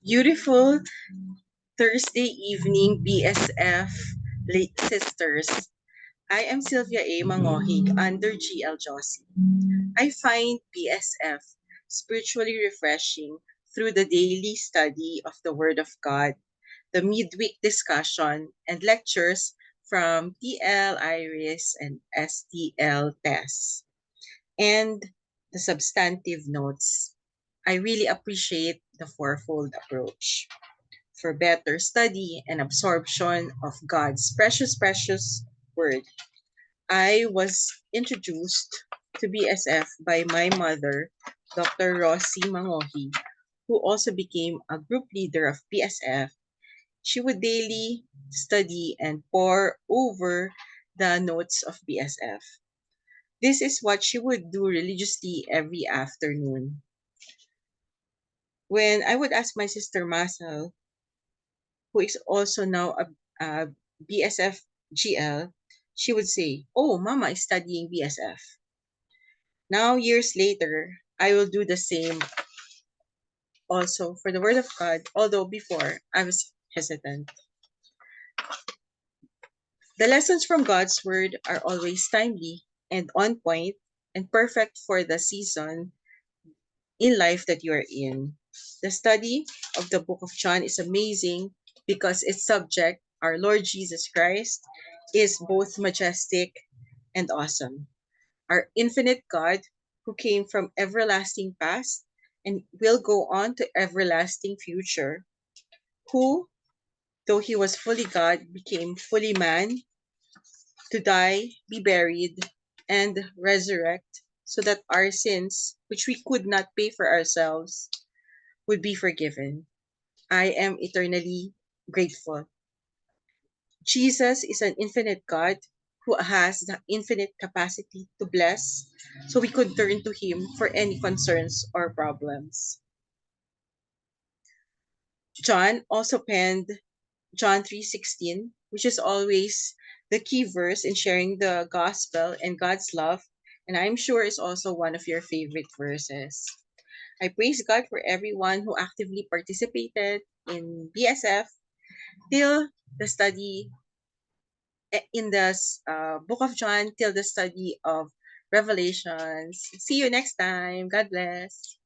Beautiful Thursday evening BSF late sisters. I am Sylvia A. Mangohig under GL Josie. I find BSF spiritually refreshing through the daily study of the Word of God, the midweek discussion, and lectures from TL Iris and STL Tess, and the substantive notes. I really appreciate the fourfold approach for better study and absorption of God's precious word. I was introduced to BSF by my mother, Dr. Rosie Mangohi, who also became a group leader of BSF. She would daily study and pore over the notes of BSF. This is what she would do religiously every afternoon. When I would ask my sister Masal, who is also now a BSF GL, she would say, "Oh, Mama is studying BSF." Now, years later, I will do the same also for the Word of God, although before I was hesitant. The lessons from God's Word are always timely and on point and perfect for the season in life that you are in. The study of the book of John is amazing because its subject, our Lord Jesus Christ, is both majestic and awesome. Our infinite God, who came from everlasting past and will go on to everlasting future, who, though he was fully God, became fully man to die, be buried, and resurrect so that our sins, which we could not pay for ourselves, would be forgiven. I am eternally grateful. Jesus is an infinite God who has the infinite capacity to bless, so we could turn to him for any concerns or problems. John also penned John 3:16, which is always the key verse in sharing the gospel and God's love, and I'm sure is also one of your favorite verses. I praise God for everyone who actively participated in BSF till the study in the book of John till the study of Revelations. See you next time. God bless.